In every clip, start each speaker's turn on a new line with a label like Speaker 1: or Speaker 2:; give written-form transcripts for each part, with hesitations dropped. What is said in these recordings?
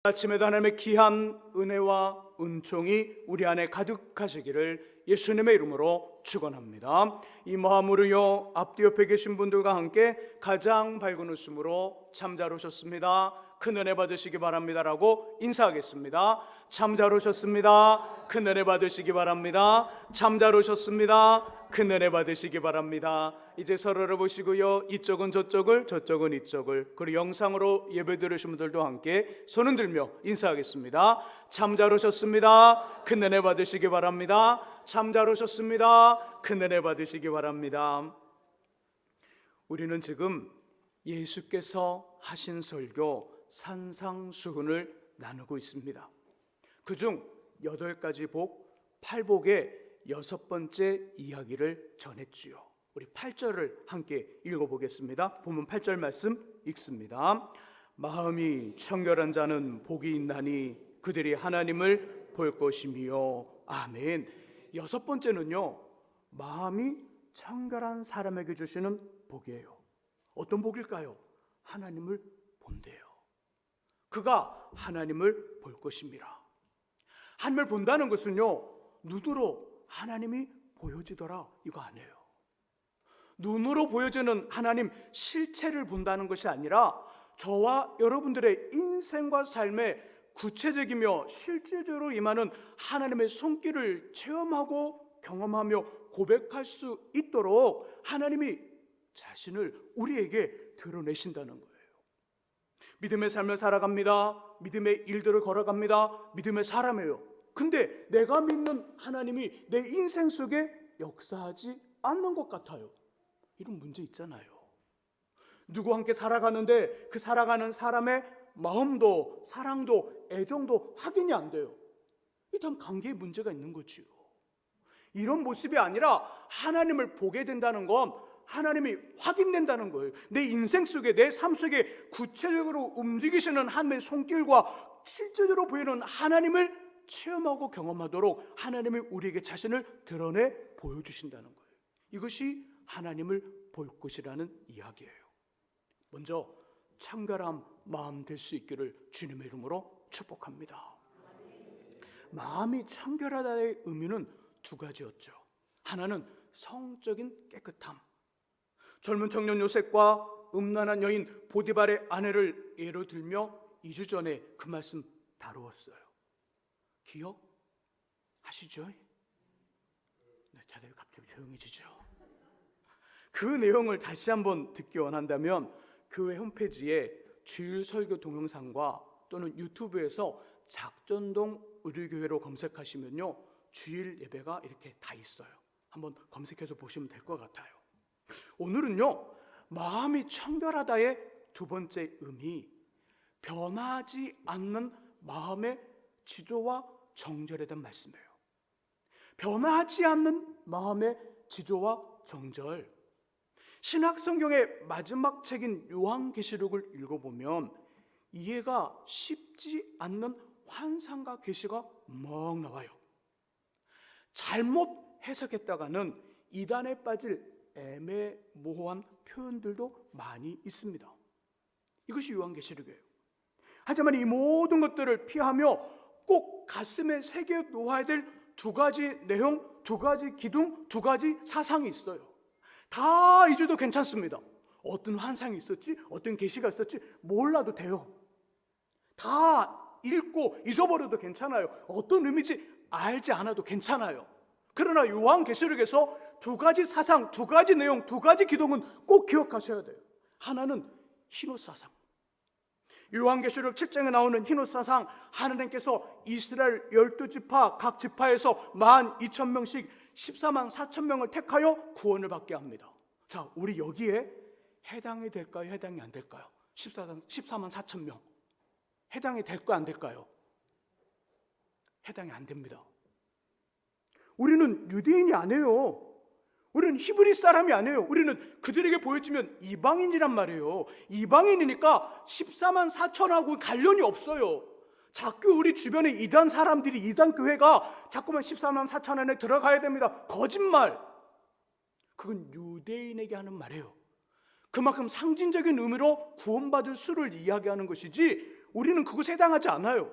Speaker 1: 아침에도 하나님의 귀한 은혜와 은총이 우리 안에 가득하시기를 예수님의 이름으로 축원합니다. 이 마음으로요, 앞뒤 옆에 계신 분들과 함께 가장 밝은 웃음으로 참 잘 오셨습니다, 큰 은혜 받으시기 바랍니다라고 인사하겠습니다. 참 잘 오셨습니다, 큰 은혜 받으시기 바랍니다. 참 잘 오셨습니다, 큰 은혜 받으시기 바랍니다. 이제 서로를 보시고요, 이쪽은 저쪽을, 저쪽은 이쪽을, 그리고 영상으로 예배 들으신 분들도 함께 손을 들며 인사하겠습니다. 참 잘 오셨습니다, 큰 은혜 받으시기 바랍니다. 참 잘 오셨습니다, 큰 은혜 받으시기 바랍니다. 우리는 지금 예수께서 하신 설교 산상수훈을 나누고 있습니다. 그중 8가지 복, 8복의 6번째 이야기를 전했지요. 우리 8절을 함께 읽어보겠습니다. 본문 8절 말씀 읽습니다. 마음이 청결한 자는 복이 있나니 그들이 하나님을 볼 것이며. 아멘. 6번째는요, 마음이 청결한 사람에게 주시는 복이에요. 어떤 복일까요? 하나님을 본대요. 그가 하나님을 볼 것입니다. 하나님을 본다는 것은요, 눈으로 하나님이 보여지더라 이거 아니에요. 눈으로 보여지는 하나님 실체를 본다는 것이 아니라 저와 여러분들의 인생과 삶에 구체적이며 실질적으로 임하는 하나님의 손길을 체험하고 경험하며 고백할 수 있도록 하나님이 자신을 우리에게 드러내신다는 거예요. 믿음의 삶을 살아갑니다. 믿음의 일들을 걸어갑니다. 믿음의 사람이에요. 근데 내가 믿는 하나님이 내 인생 속에 역사하지 않는 것 같아요. 이런 문제 있잖아요. 누구와 함께 살아가는데 그 살아가는 사람의 마음도 사랑도 애정도 확인이 안 돼요. 일단 관계에 문제가 있는 거지요. 이런 모습이 아니라 하나님을 보게 된다는 건 하나님이 확인된다는 거예요. 내 인생 속에, 내 삶 속에 구체적으로 움직이시는 하나님의 손길과 실제적으로 보이는 하나님을 체험하고 경험하도록 하나님이 우리에게 자신을 드러내 보여주신다는 거예요. 이것이 하나님을 볼 것이라는 이야기예요. 먼저 청결한 마음 될 수 있기를 주님의 이름으로 축복합니다. 마음이 청결하다의 의미는 2가지였죠. 하나는 성적인 깨끗함. 젊은 청년 요셉과 음란한 여인 보디발의 아내를 예로 들며 2주 전에 그 말씀 다루었어요. 기억하시죠? 네, 다들 갑자기 조용해지죠. 그 내용을 다시 한번 듣기 원한다면 교회 홈페이지에 주일 설교 동영상과 또는 유튜브에서 작전동 의류교회로 검색하시면요, 주일 예배가 이렇게 다 있어요. 한번 검색해서 보시면 될 것 같아요. 오늘은요, 마음이 청결하다의 2번째 의미, 변하지 않는 마음의 지조와 정절에 대한 말씀이에요. 변하지 않는 마음의 지조와 정절. 신약성경의 마지막 책인 요한계시록을 읽어보면 이해가 쉽지 않는 환상과 계시가 막 나와요. 잘못 해석했다가는 이단에 빠질 애매모호한 표현들도 많이 있습니다. 이것이 요한계시록이에요. 하지만 이 모든 것들을 피하며 꼭 가슴에 새겨 놓아야 될 2가지 내용, 2가지 기둥, 2가지 사상이 있어요. 다 잊어도 괜찮습니다. 어떤 환상이 있었지, 어떤 계시가 있었지 몰라도 돼요. 다 읽고 잊어버려도 괜찮아요. 어떤 의미인지 알지 않아도 괜찮아요. 그러나 요한계시록에서 2가지 사상, 2가지 내용, 2가지 기둥은 꼭 기억하셔야 돼요. 하나는 흰옷 사상. 요한계시록 7장에 나오는 흰옷 사상, 하나님께서 이스라엘 12지파 각 지파에서 12,000명씩 14만 4천 명을 택하여 구원을 받게 합니다. 자, 우리 여기에 해당이 될까요? 해당이 안 될까요? 14만 4천 명 해당이 될까요? 안 될까요? 해당이 안 됩니다. 우리는 유대인이 아니에요. 우리는 히브리 사람이 아니에요. 우리는 그들에게 보여지면 이방인이란 말이에요. 이방인이니까 14만 4천하고 관련이 없어요. 자꾸 우리 주변에 이단 사람들이, 이단 교회가 자꾸만 14만 4천 안에 들어가야 됩니다. 거짓말. 그건 유대인에게 하는 말이에요. 그만큼 상징적인 의미로 구원받을 수를 이야기하는 것이지 우리는 그것에 해당하지 않아요.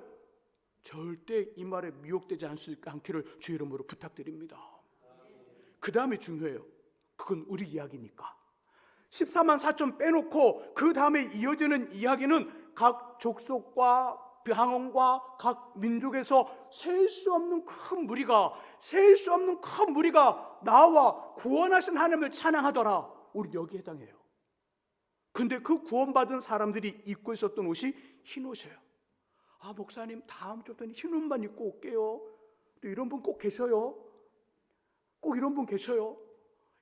Speaker 1: 절대 이 말에 미혹되지 않기를 주 이름으로 부탁드립니다. 그 다음에 중요해요. 그건 우리 이야기니까. 14만 4천 빼놓고 그 다음에 이어지는 이야기는 각 족속과 방언과 각 민족에서 셀 수 없는 큰 무리가 나와 구원하신 하나님을 찬양하더라. 우리 여기에 해당해요. 근데 그 구원받은 사람들이 입고 있었던 옷이 흰 옷이에요. 아, 목사님 다음 주부터는 흰 옷만 입고 올게요. 또 이런 분 꼭 계셔요. 꼭 이런 분 계셔요.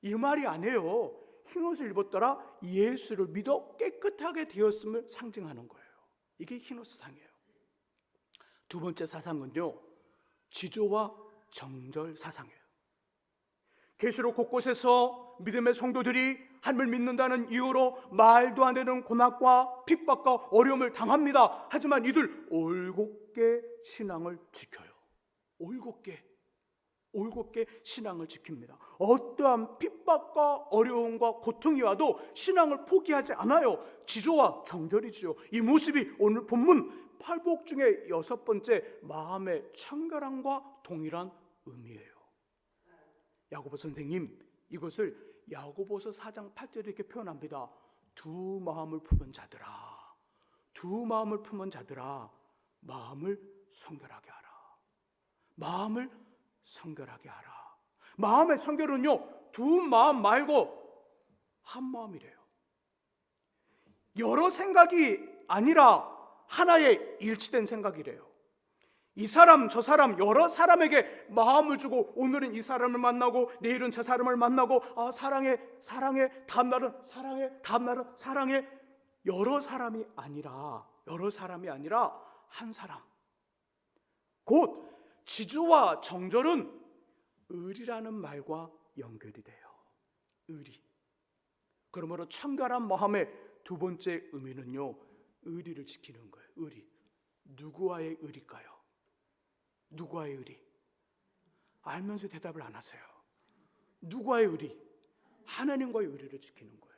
Speaker 1: 이 말이 아니에요. 흰 옷을 입었더라 예수를 믿어 깨끗하게 되었음을 상징하는 거예요. 이게 흰 옷 사상이에요. 두 번째 사상은요, 지조와 정절 사상이에요. 계시록 곳곳에서 믿음의 성도들이 하나님을 믿는다는 이유로 말도 안 되는 고난과 핍박과 어려움을 당합니다. 하지만 이들 올곧게 신앙을 지켜요. 올곧게 신앙을 지킵니다. 어떠한 핍박과 어려움과 고통이 와도 신앙을 포기하지 않아요. 지조와 정절이죠. 이 모습이 오늘 본문 8복 중에 6번째 마음의 청결함과 동일한 의미예요. 야고보 선생님 이것을 야고보서 4장 8절에 이렇게 표현합니다. 두 마음을 품은 자들아, 마음을 성결하게 하라. 마음을 성결하게 하라. 마음의 성결은요, 두 마음 말고 한 마음이래요. 여러 생각이 아니라 하나의 일치된 생각이래요. 이 사람 저 사람 여러 사람에게 마음을 주고 오늘은 이 사람을 만나고 내일은 저 사람을 만나고 사랑해 다음날은 사랑해 여러 사람이 아니라 한 사람. 곧 지조와 정절은 의리라는 말과 연결이 돼요. 의리. 그러므로 청결한 마음의 두 번째 의미는요, 의리를 지키는 거예요. 의리. 누구와의 의리일까요? 누구와의 의리? 알면서 대답을 안 하세요. 누구와의 의리? 하나님과의 의리를 지키는 거예요.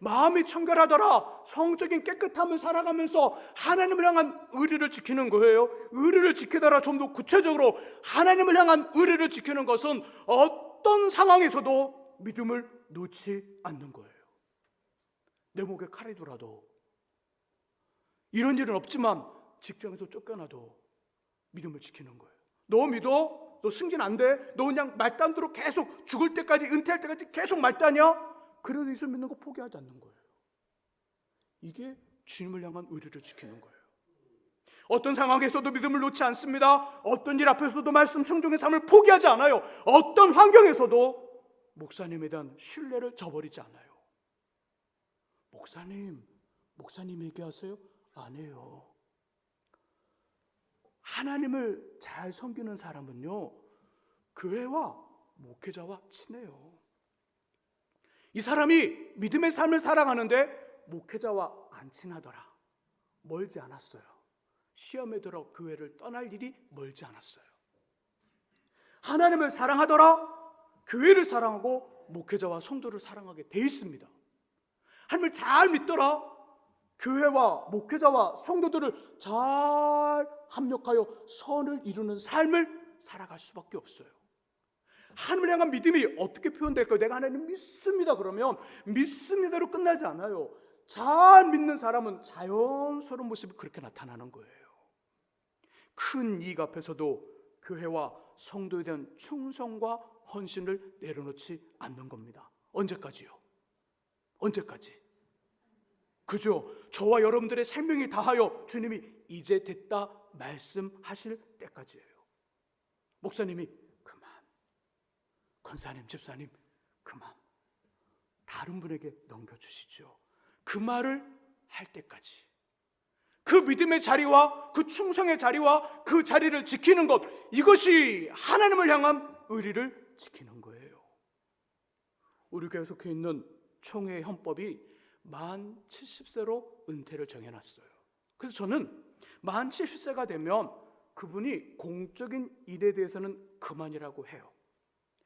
Speaker 1: 마음이 청결하더라, 성적인 깨끗함을 살아가면서 하나님을 향한 의리를 지키는 거예요. 의리를 지키더라, 좀 더 구체적으로 하나님을 향한 의리를 지키는 것은 어떤 상황에서도 믿음을 놓지 않는 거예요. 내 목에 칼이 들어도, 이런 일은 없지만 직장에서 쫓겨나도 믿음을 지키는 거예요. 너 믿어? 너 승진 안 돼? 너 그냥 말단으로 계속 죽을 때까지, 은퇴할 때까지 계속 말단이야? 그래도 예수 믿는 거 포기하지 않는 거예요. 이게 주님을 향한 의리를 지키는 거예요. 어떤 상황에서도 믿음을 놓지 않습니다. 어떤 일 앞에서도 말씀 순종의 삶을 포기하지 않아요. 어떤 환경에서도 목사님에 대한 신뢰를 저버리지 않아요. 목사님 얘기하세요? 안 해요. 하나님을 잘 섬기는 사람은요, 교회와 목회자와 친해요. 이 사람이 믿음의 삶을 살아가는데 목회자와 안 친하더라. 멀지 않았어요. 시험에 들어 교회를 떠날 일이 멀지 않았어요. 하나님을 사랑하더라, 교회를 사랑하고 목회자와 성도를 사랑하게 돼 있습니다. 하나님을 잘 믿더라, 교회와 목회자와 성도들을 잘 합력하여 선을 이루는 삶을 살아갈 수밖에 없어요. 하나님을 향한 믿음이 어떻게 표현될까요? 내가 하나님 믿습니다 그러면 믿습니다로 끝나지 않아요. 잘 믿는 사람은 자연스러운 모습이 그렇게 나타나는 거예요. 큰 이익 앞에서도 교회와 성도에 대한 충성과 헌신을 내려놓지 않는 겁니다. 언제까지요? 언제까지? 그죠? 저와 여러분들의 생명이 다하여 주님이 이제 됐다 말씀하실 때까지예요. 목사님이 그만, 권사님, 집사님 그만, 다른 분에게 넘겨주시죠. 그 말을 할 때까지, 그 믿음의 자리와 그 충성의 자리와 그 자리를 지키는 것, 이것이 하나님을 향한 의리를 지키는 거예요. 우리 교회에 속해 있는 총회 헌법이 만 70세로 은퇴를 정해놨어요. 그래서 저는 만 70세가 되면 그분이 공적인 일에 대해서는 그만이라고 해요.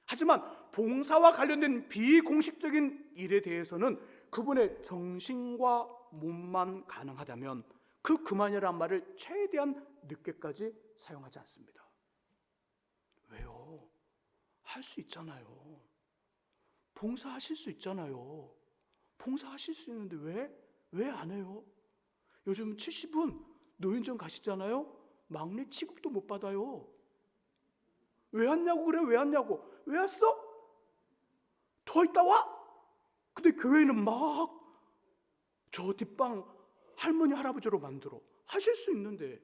Speaker 1: 하지만 봉사와 관련된 비공식적인 일에 대해서는 그분의 정신과 몸만 가능하다면 그 그만이라는 말을 최대한 늦게까지 사용하지 않습니다. 왜요? 할 수 있잖아요. 봉사하실 수 있잖아요. 봉사하실 수 있는데 왜 안 해요? 요즘 70은 노인정 가시잖아요. 막내 취급도 못 받아요. 왜 왔냐고 그래? 왜 왔냐고. 왜 왔어? 더 있다 와? 근데 교회는 막 저 뒷방 할머니 할아버지로 만들어 하실 수 있는데,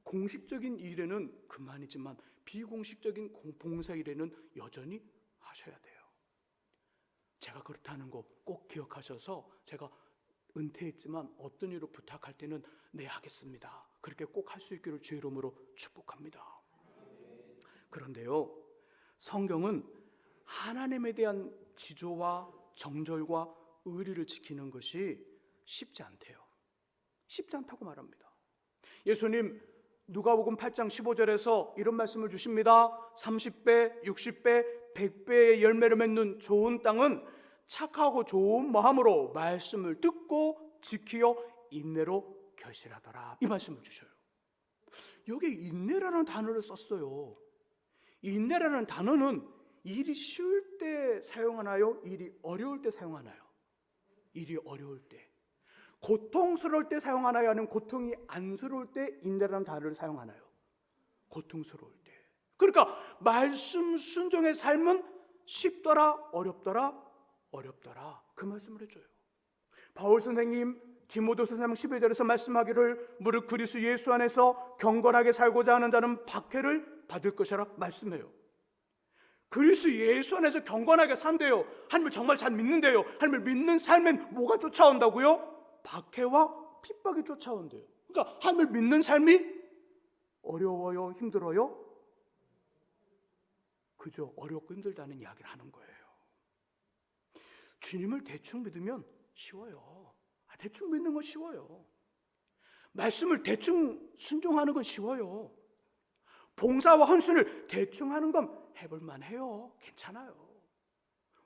Speaker 1: 공식적인 일에는 그만이지만 비공식적인 봉사 일에는 여전히 하셔야 돼요. 제가 그렇다는 거 꼭 기억하셔서, 제가 은퇴했지만 어떤 일을 부탁할 때는 네 하겠습니다, 그렇게 꼭 할 수 있기를 주의 이름으로 축복합니다. 그런데요, 성경은 하나님에 대한 지조와 정절과 의리를 지키는 것이 쉽지 않대요. 쉽지 않다고 말합니다. 예수님 누가복음 8장 15절에서 이런 말씀을 주십니다. 30배, 60배, 100배의 열매를 맺는 좋은 땅은 착하고 좋은 마음으로 말씀을 듣고 지키어 인내로 결실하더라, 이 말씀을 주셔요. 여기 인내라는 단어를 썼어요. 인내라는 단어는 일이 쉬울 때 사용하나요? 일이 어려울 때 사용하나요? 일이 어려울 때. 고통스러울 때 사용하나요? 아니면 고통이 안쓰러울 때 인내라는 단어를 사용하나요? 고통스러울 때. 그러니까 말씀 순종의 삶은 쉽더라 어렵더라? 어렵더라, 그 말씀을 해줘요. 바울 선생님 디모데후서 3장 12절에서 말씀하기를 무릇 그리스도 예수 안에서 경건하게 살고자 하는 자는 박해를 받을 것이라 말씀해요. 그리스도 예수 안에서 경건하게 산대요. 하나님을 정말 잘 믿는데요. 하나님을 믿는 삶엔 뭐가 쫓아온다고요? 박해와 핍박이 쫓아온대요. 그러니까 하나님을 믿는 삶이 어려워요? 힘들어요? 그죠? 어렵고 힘들다는 이야기를 하는 거예요. 주님을 대충 믿으면 쉬워요. 대충 믿는 건 쉬워요. 말씀을 대충 순종하는 건 쉬워요. 봉사와 헌신을 대충 하는 건 해볼만 해요. 괜찮아요.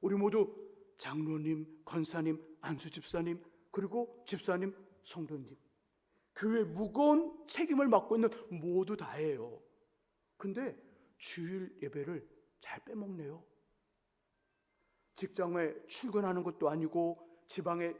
Speaker 1: 우리 모두 장로님, 권사님, 안수집사님, 그리고 집사님, 성도님, 교회 무거운 책임을 맡고 있는 모두 다예요. 근데 주일 예배를 잘 빼먹네요. 직장에 출근하는 것도 아니고 지방에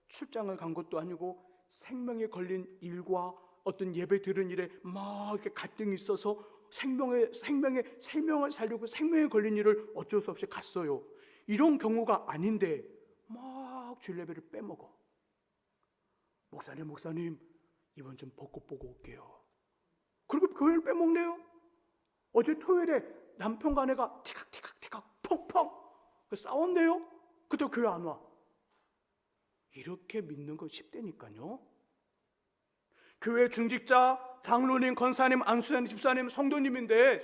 Speaker 1: 출장을 간 것도 아니고 생명에 걸린 일과 어떤 예배 드리는 일에 막 이렇게 갈등이 있어서 생명을 살려고 생명에 걸린 일을 어쩔 수 없이 갔어요. 이런 경우가 아닌데 막 주일 예배를 빼먹어. 목사님 이번 좀 벚꽃 보고 올게요. 그리고 교회를 빼먹네요. 어제 토요일에 남편과 아내가 티각티각 펑펑 싸웠네요. 그때 교회 안 와. 이렇게 믿는 건 쉽다니까요. 교회 중직자, 장로님, 권사님, 안수사님, 집사님, 성도님인데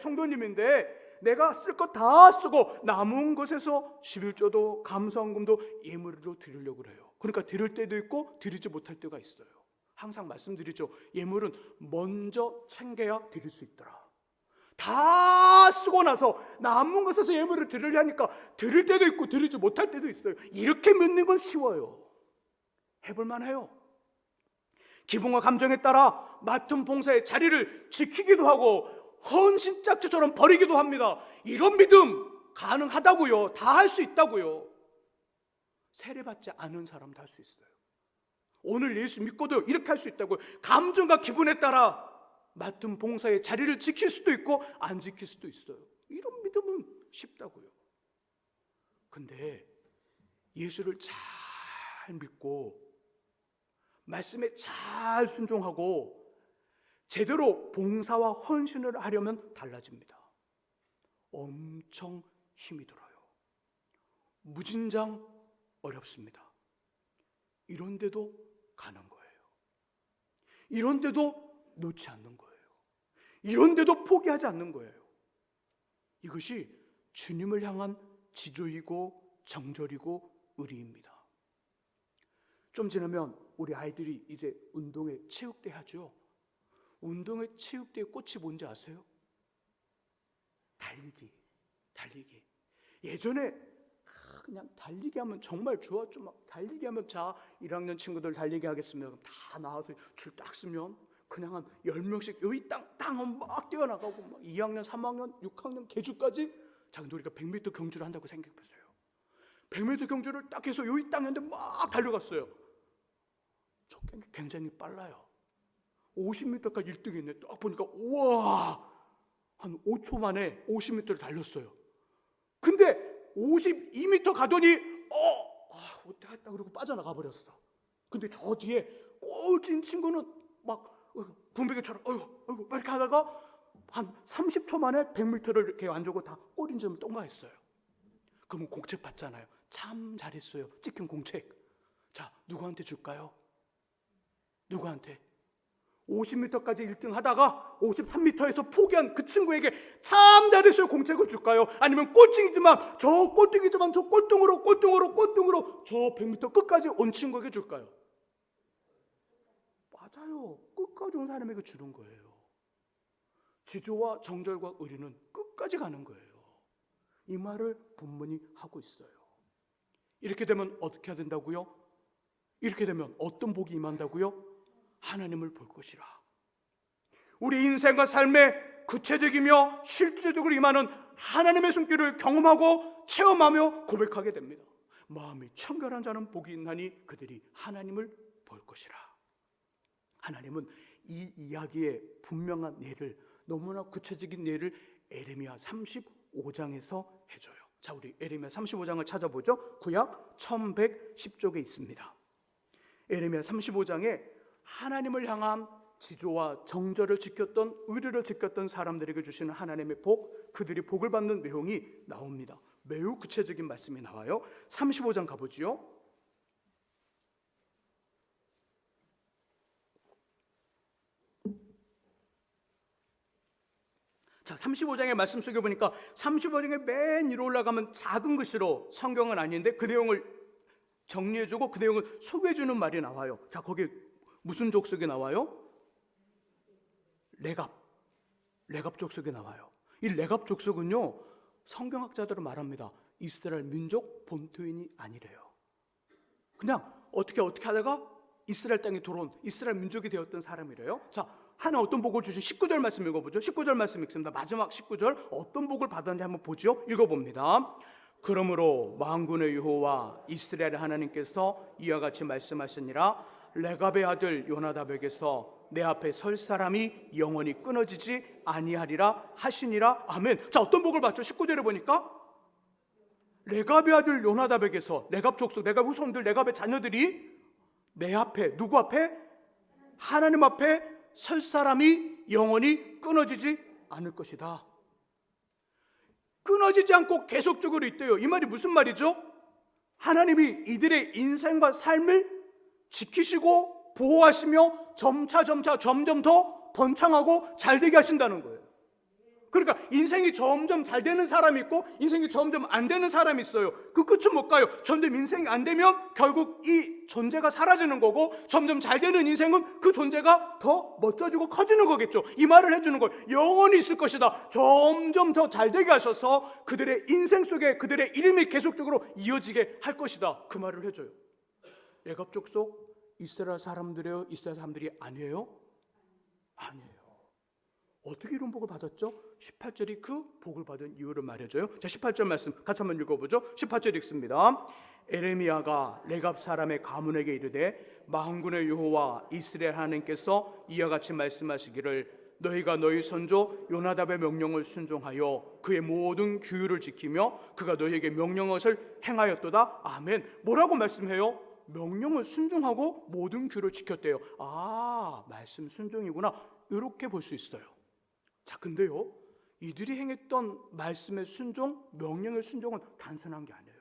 Speaker 1: 내가 쓸 것 다 쓰고 남은 것에서 11조도 감사헌금도 예물로 드리려고 그래요. 그러니까 드릴 때도 있고 드리지 못할 때가 있어요. 항상 말씀드리죠. 예물은 먼저 챙겨야 드릴 수 있더라. 다 쓰고 나서 남은 것에서 예물을 드리려 하니까 드릴 때도 있고 드리지 못할 때도 있어요. 이렇게 믿는 건 쉬워요. 해볼만 해요. 기분과 감정에 따라 맡은 봉사의 자리를 지키기도 하고 헌신짝지처럼 버리기도 합니다. 이런 믿음 가능하다고요. 다 할 수 있다고요. 세례받지 않은 사람도 할 수 있어요. 오늘 예수 믿고도 이렇게 할 수 있다고요. 감정과 기분에 따라 맡은 봉사의 자리를 지킬 수도 있고 안 지킬 수도 있어요. 이런 믿음은 쉽다고요. 근데 예수를 잘 믿고 말씀에 잘 순종하고 제대로 봉사와 헌신을 하려면 달라집니다. 엄청 힘이 들어요. 무진장 어렵습니다. 이런데도 가는 거예요. 이런데도 놓지 않는 거예요. 이런데도 포기하지 않는 거예요. 이것이 주님을 향한 지조이고 정절이고 의리입니다. 좀 지나면 우리 아이들이 이제 운동회 체육대 하죠. 운동회 체육대의 꽃이 뭔지 아세요? 달리기. 예전에 그냥 달리기 하면 정말 좋았죠. 막 달리기 하면, 자 1학년 친구들 달리기 하겠습니다. 그럼 다 나와서 줄 딱 쓰면 그냥 한 10명씩 여기 땅 막 뛰어나가고, 막 2학년, 3학년, 6학년 개주까지. 자, 근데 우리가 100m 경주를 한다고 생각해보세요. 100m 경주를 딱 해서 여기 땅인데 막 달려갔어요. 저 굉장히 빨라요. 50m까지 1등 했네. 딱 보니까 우와, 한 5초 만에 50m를 달렸어요. 근데 52m 가더니 어떡했다 그러고 빠져나가 버렸어. 근데 저 뒤에 꼴찐 친구는 막 군백이처럼 어이구 이렇게 하다가 한 30초 만에 100m를 이렇게 안 주고 다 꼴인점 똥마했어요. 그러면 공책 받잖아요. 참 잘했어요. 찍힌 공책. 자, 누구한테 줄까요? 누구한테? 50m까지 1등 하다가 53m에서 포기한 그 친구에게 참 잘했어요 공책을 줄까요? 아니면 꼴등이지만 저 꼴등으로 저 100m 끝까지 온 친구에게 줄까요? 맞아요. 끝까지 온 사람에게 주는 거예요. 지조와 정절과 의리는 끝까지 가는 거예요. 이 말을 본문이 하고 있어요. 이렇게 되면 어떻게 해야 된다고요? 이렇게 되면 어떤 복이 임한다고요? 하나님을 볼 것이라. 우리 인생과 삶에 구체적이며 실제적으로 임하는 하나님의 손길을 경험하고 체험하며 고백하게 됩니다. 마음이 청결한 자는 복이 있나니 그들이 하나님을 볼 것이라. 하나님은 이 이야기의 분명한 예를, 너무나 구체적인 예를 에레미야 35장에서 해줘요. 자, 우리 에레미야 35장을 찾아보죠. 구약 1110쪽에 있습니다. 에레미야 35장에 하나님을 향한 지조와 정절을 지켰던, 의리를 지켰던 사람들에게 주시는 하나님의 복, 그들이 복을 받는 내용이 나옵니다. 매우 구체적인 말씀이 나와요. 35장 가보지요. 자, 35장의 말씀 속에 보니까 35장의 맨 위로 올라가면 작은 글씨로, 성경은 아닌데 그 내용을 정리해주고 그 내용을 소개해주는 말이 나와요. 자, 거기 무슨 족속이 나와요? 레갑 족속이 나와요. 이 레갑 족속은요, 성경학자들은 말합니다. 이스라엘 민족 본토인이 아니래요. 그냥 어떻게 하다가 이스라엘 땅에 들어온 이스라엘 민족이 되었던 사람이래요. 자, 하나 어떤 복을 주신 19절 말씀 읽어보죠. 19절 말씀 읽습니다. 마지막 19절 어떤 복을 받았는지 한번 보죠. 읽어봅니다. 그러므로 만군의 여호와 이스라엘 하나님께서 이와 같이 말씀하시니라. 레갑의 아들 요나답에게서 내 앞에 설 사람이 영원히 끊어지지 아니하리라 하시니라. 아멘. 자, 어떤 복을 받죠? 19절에 보니까 레갑의 아들 요나답에게서, 레갑 족속, 레갑 후손들, 레갑의 자녀들이 내 앞에, 누구 앞에? 하나님 앞에 설 사람이 영원히 끊어지지 않을 것이다. 끊어지지 않고 계속적으로 있대요. 이 말이 무슨 말이죠? 하나님이 이들의 인생과 삶을 지키시고 보호하시며 점점 더 번창하고 잘되게 하신다는 거예요. 그러니까 인생이 점점 잘 되는 사람이 있고 인생이 점점 안 되는 사람이 있어요. 그 끝은 못 가요. 점점 인생이 안 되면 결국 이 존재가 사라지는 거고, 점점 잘 되는 인생은 그 존재가 더 멋져지고 커지는 거겠죠. 이 말을 해주는 거예요. 영원히 있을 것이다. 점점 더 잘 되게 하셔서 그들의 인생 속에 그들의 이름이 계속적으로 이어지게 할 것이다. 그 말을 해줘요. 레갑 족속 이스라엘 사람들이에요? 이스라엘 사람들이 아니에요? 아니에요. 어떻게 이런 복을 받았죠? 18절이 그 복을 받은 이유를 말해줘요. 자, 18절 말씀 같이 한번 읽어보죠. 18절 읽습니다. 에레미야가 레갑 사람의 가문에게 이르되 만군의 여호와 이스라엘 하나님께서 이와 같이 말씀하시기를 너희가 너희 선조 요나답의 명령을 순종하여 그의 모든 규율을 지키며 그가 너희에게 명령한 것을 행하였도다. 아멘. 뭐라고 말씀해요? 명령을 순종하고 모든 규율을 지켰대요. 아, 말씀 순종이구나. 이렇게 볼 수 있어요. 자, 근데요, 이들이 행했던 말씀의 순종, 명령의 순종은 단순한 게 아니에요.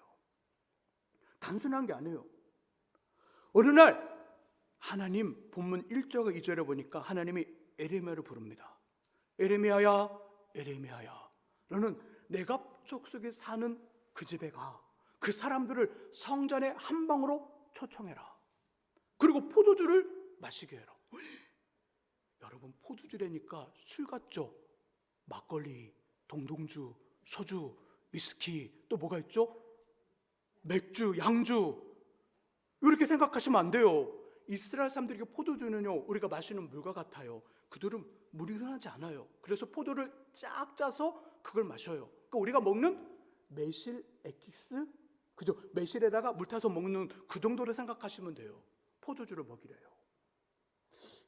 Speaker 1: 단순한 게 아니에요. 어느 날 하나님, 본문 1절과 2절에 보니까 하나님이 에레미야를 부릅니다. 에레미야야, 에레미야야, 너는 레갑 족속에 사는 그 집에 가. 그 사람들을 성전의 한 방으로 초청해라. 그리고 포도주를 마시게 해라. 여러분, 포도주라니까 술 같죠? 막걸리, 동동주, 소주, 위스키, 또 뭐가 있죠? 맥주, 양주 이렇게 생각하시면 안 돼요. 이스라엘 사람들에게 포도주는요, 우리가 마시는 물과 같아요. 그들은 물이 흔하지 않아요. 그래서 포도를 쫙 짜서 그걸 마셔요. 그러니까 우리가 먹는 매실 액기스, 그죠? 매실에다가 물 타서 먹는 그 정도로 생각하시면 돼요. 포도주를 먹이래요.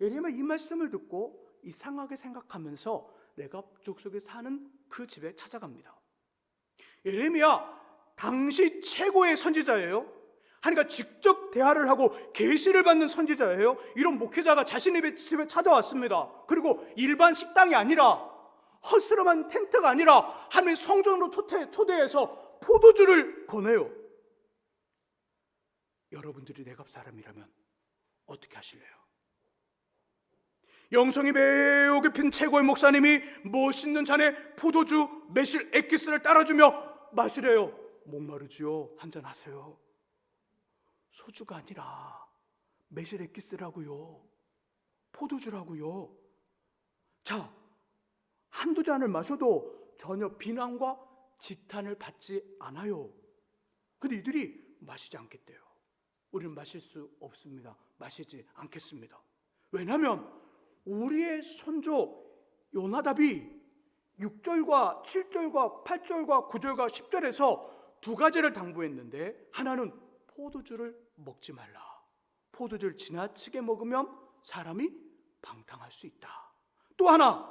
Speaker 1: 예레미야 이 말씀을 듣고 이상하게 생각하면서 내갑 족속에 사는 그 집에 찾아갑니다. 예레미야 당시 최고의 선지자예요. 하니까 직접 대화를 하고 계시를 받는 선지자예요. 이런 목회자가 자신의 집에 찾아왔습니다. 그리고 일반 식당이 아니라, 허스름한 텐트가 아니라 하나님의 성전으로 초대해서 포도주를 권해요. 여러분들이 내갑 사람이라면 어떻게 하실래요? 영성이 매우 깊은 최고의 목사님이 멋있는 잔에 포도주 매실 액기스를 따라주며 마시래요. 목마르지요? 한잔 하세요. 소주가 아니라 매실 액기스라고요. 포도주라고요. 자, 한두 잔을 마셔도 전혀 비난과 지탄을 받지 않아요. 근데 이들이 마시지 않겠대요. 우리는 마실 수 없습니다. 마시지 않겠습니다. 왜냐하면 우리의 선조 요나답이 6절과 7절과 8절과 9절과 10절에서 두 가지를 당부했는데, 하나는 포도주를 먹지 말라. 포도주를 지나치게 먹으면 사람이 방탕할 수 있다. 또 하나,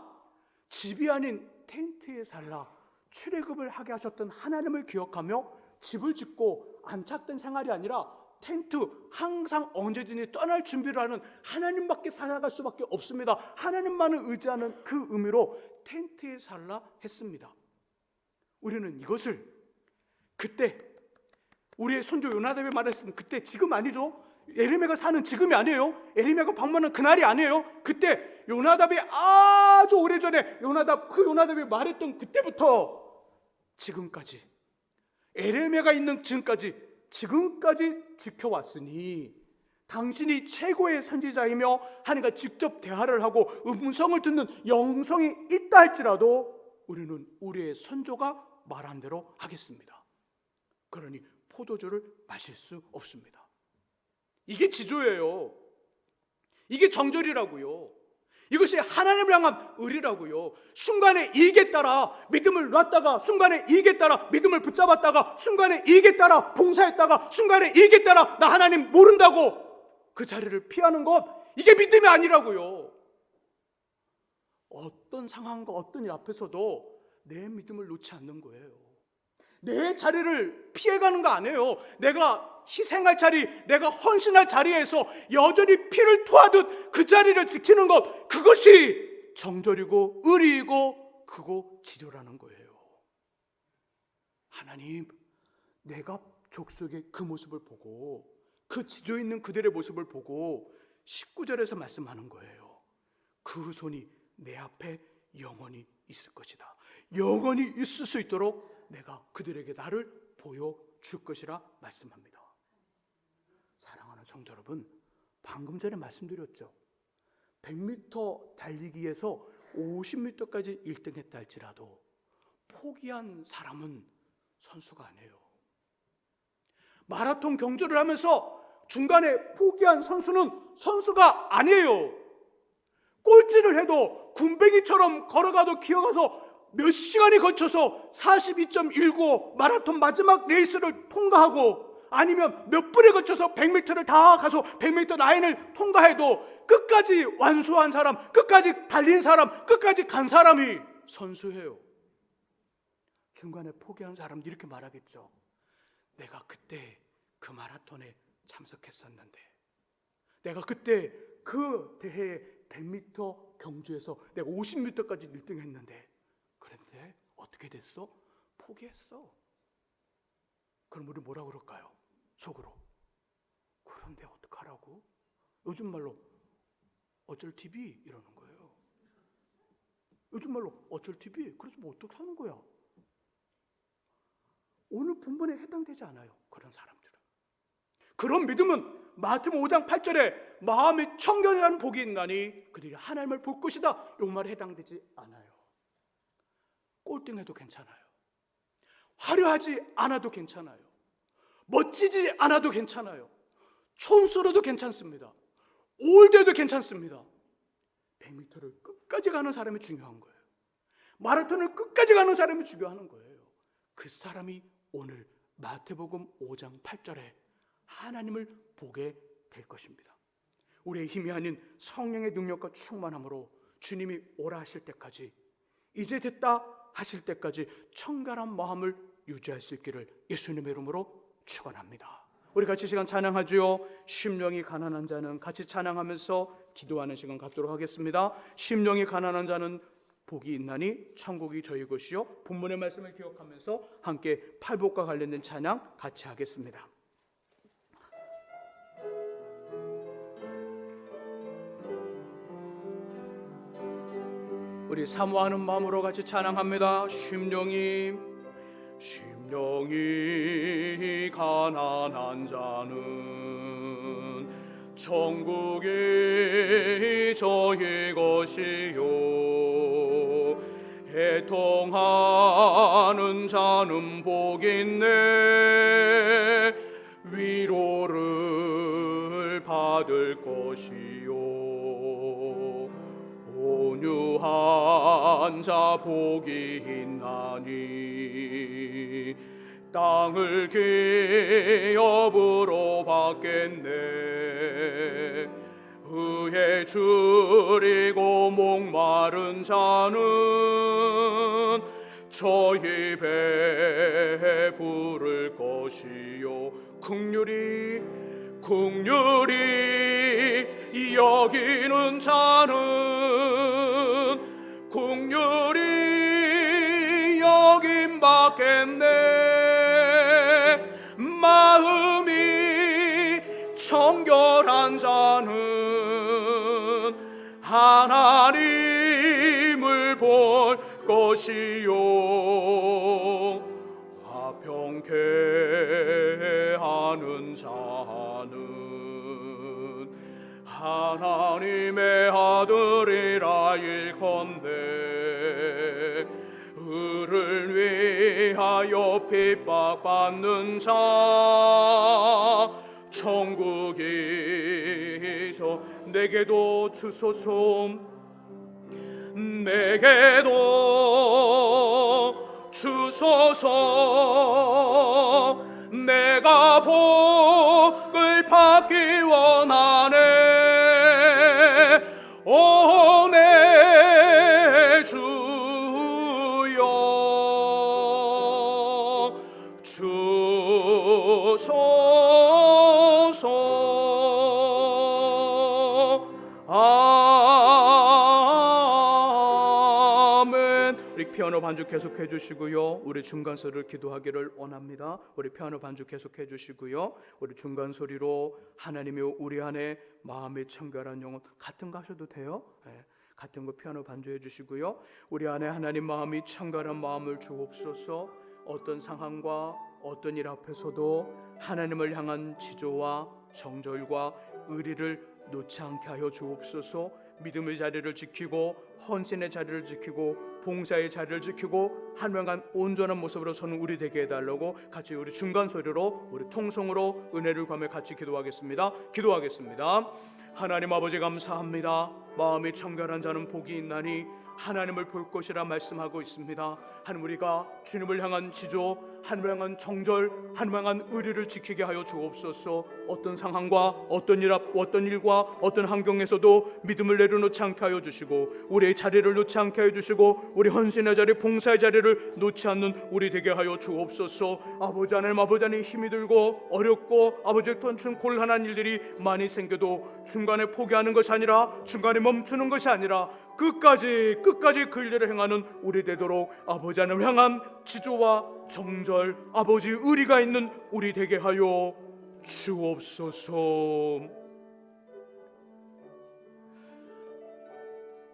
Speaker 1: 집이 아닌 텐트에 살라 출애굽을 하게 하셨던 하나님을 기억하며 집을 짓고 안착된 생활이 아니라 텐트, 항상 언제든지 떠날 준비를 하는 하나님밖에 살아갈 수밖에 없습니다. 하나님만을 의지하는 그 의미로 텐트에 살라 했습니다. 우리는 이것을 그때 우리의 선조 요나답이 말했으면, 그때 지금 아니죠. 예레미야가 사는 지금이 아니에요. 예레미야가 방문하는 그날이 아니에요. 그때 요나답이 아주 오래전에 요나답이 말했던 그때부터 지금까지, 예레미야가 있는 지금까지 지켜왔으니 당신이 최고의 선지자이며 하나님과 직접 대화를 하고 음성을 듣는 영성이 있다 할지라도 우리는 우리의 선조가 말한 대로 하겠습니다. 그러니 포도주를 마실 수 없습니다. 이게 지조예요. 이게 정절이라고요. 이것이 하나님을 향한 의리라고요. 순간에 이익에 따라 믿음을 놨다가, 순간에 이익에 따라 믿음을 붙잡았다가, 순간에 이익에 따라 봉사했다가, 순간에 이익에 따라 나 하나님 모른다고 그 자리를 피하는 것, 이게 믿음이 아니라고요. 어떤 상황과 어떤 일 앞에서도 내 믿음을 놓지 않는 거예요. 내 자리를 피해가는 거 아니에요. 내가 희생할 자리, 내가 헌신할 자리에서 여전히 피를 토하듯 그 자리를 지키는 것, 그것이 정절이고 의리이고 크고 지조라는 거예요. 하나님, 내가 족속의 그 모습을 보고, 그 지조 있는 그들의 모습을 보고 19절에서 말씀하는 거예요. 그 손이 내 앞에 영원히 있을 것이다. 영원히 있을 수 있도록 내가 그들에게 나를 보여줄 것이라 말씀합니다. 사랑하는 성도 여러분, 방금 전에 말씀드렸죠. 100m 달리기에서 50m까지 1등 했다 할지라도 포기한 사람은 선수가 아니에요. 마라톤 경주를 하면서 중간에 포기한 선수는 선수가 아니에요. 꼴찌를 해도 군뱅이처럼 걸어가도 기어가서 몇 시간이 거쳐서 42.195 마라톤 마지막 레이스를 통과하고, 아니면 몇 분에 거쳐서 100m를 다 가서 100m 라인을 통과해도 끝까지 완수한 사람, 끝까지 달린 사람, 끝까지 간 사람이 선수예요. 중간에 포기한 사람도 이렇게 말하겠죠. 내가 그때 그 마라톤에 참석했었는데, 내가 그때 그 대회에 100m 경주에서 내가 50m까지 1등 했는데, 그런데 어떻게 됐어? 포기했어. 그럼 우리 뭐라 그럴까요? 속으로. 그런데 어떡하라고? 요즘 말로 어쩔 TV 이러는 거예요. 요즘 말로 어쩔 TV. 그래서 뭐 어떻게 하는 거야? 오늘 본문에 해당되지 않아요, 그런 사람들은. 그런 믿음은 마태복음 5장 8절에 마음이 청결한 복이 있나니 그들이 하나님을 볼 것이다, 이 말에 해당되지 않아요. 꼴등해도 괜찮아요. 화려하지 않아도 괜찮아요. 멋지지 않아도 괜찮아요. 촌스러워도 괜찮습니다. 올드해도 괜찮습니다. 100m를 끝까지 가는 사람이 중요한 거예요. 마라톤을 끝까지 가는 사람이 중요한 거예요. 그 사람이 오늘 마태복음 5장 8절에 하나님을 보게 될 것입니다. 우리의 힘이 아닌 성령의 능력과 충만함으로 주님이 오라 하실 때까지, 이제 됐다 하실 때까지 청결한 마음을 유지할 수 있기를 예수님의 이름으로 축원합니다. 우리 같이 시간 찬양하지요. 심령이 가난한 자는, 같이 찬양하면서 기도하는 시간 갖도록 하겠습니다. 심령이 가난한 자는 복이 있나니 천국이 저희 것이요. 본문의 말씀을 기억하면서 함께 팔복과 관련된 찬양 같이 하겠습니다. 우리 사모하는 마음으로 같이 찬양합니다. 심령이 가난한 자는 천국이 저희 것이요, 애통하는 자는 복 있네 위로를 받을 것이요, 온유한 자 복이 있나니 땅을 기업으로 받겠네. 의에 줄이고 목마른 자는 저희 배에 부를 것이요, 긍휼히 여기는 자는 긍휼히 여김 받겠네. 마음이 정결한 자는 하나님을 볼 것이요, 화평케 하는 자는 하나님의 아들이라 일컨대. 의를 위하여 핍박받는 자 천국이서 내게도 주소서, 내게도 주소서. 내가 복을 받기 원하네. 오 내 주여 주소서. 아멘. 우리 피아노 반주 계속해 주시고요. 우리 중간소리를 기도하기를 원합니다. 우리 피아노 반주 계속해 주시고요. 우리 중간소리로 하나님이 우리 안에 마음의 청결한 영혼, 같은 거 하셔도 돼요. 네. 같은 거 피아노 반주해 주시고요. 우리 안에 하나님 마음이 청결한 마음을 주옵소서. 어떤 상황과 어떤 일 앞에서도 하나님을 향한 지조와 정절과 의리를 놓지 않게 하여 주옵소서. 믿음의 자리를 지키고 헌신의 자리를 지키고 봉사의 자리를 지키고 한명한 온전한 모습으로 서는 우리 되게 해달라고 같이 우리 중간 소리로 우리 통성으로 은혜를 구하며 같이 기도하겠습니다. 하나님 아버지 감사합니다. 마음이 청결한 자는 복이 있나니 하나님을 볼 것이라 말씀하고 있습니다. 하나님, 우리가 주님을 향한 지조, 하나님을 향한 정절, 하나님을 향한 의리를 지키게 하여 주옵소서. 어떤 상황과 어떤 일과 어떤 환경에서도 믿음을 내려놓지 않게 하여 주시고, 우리의 자리를 놓지 않게 하여 주시고, 우리 헌신의 자리, 봉사의 자리를 놓지 않는 우리 되게 하여 주옵소서. 아버지 하나님 힘이 들고 어렵고 아버지 tonsun 곤란한 일들이 많이 생겨도 중간에 포기하는 것이 아니라, 중간에 멈추는 것이 아니라 끝까지 그 일을 행하는 우리 되도록 아버지 하나님을 향한 지조와 정절, 아버지 의리가 있는 우리 되게 하여 주옵소서.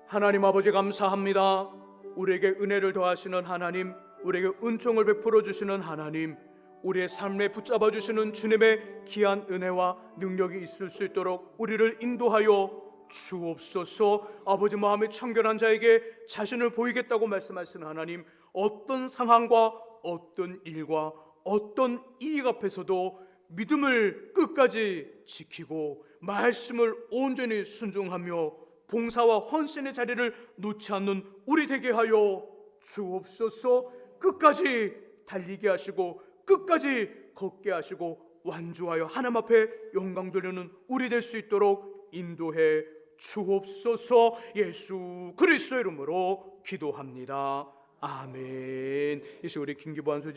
Speaker 1: 하나님 아버지 감사합니다. 우리에게 은혜를 더하시는 하나님, 우리에게 은총을 베풀어 주시는 하나님, 우리의 삶에 붙잡아 주시는 주님의 귀한 은혜와 능력이 있을 수 있도록 우리를 인도하여 주옵소서. 아버지, 마음이 청결한 자에게 자신을 보이겠다고 말씀하시는 하나님, 어떤 상황과 어떤 일과 어떤 이익 앞에서도 믿음을 끝까지 지키고 말씀을 온전히 순종하며 봉사와 헌신의 자리를 놓지 않는 우리 되게 하여 주옵소서. 끝까지 달리게 하시고 끝까지 걷게 하시고 완주하여 하나님 앞에 영광 돌리는 우리 될 수 있도록 인도해 주옵소서. 예수 그리스도의 이름으로 기도합니다. 아멘. 이제 우리 김기부 안수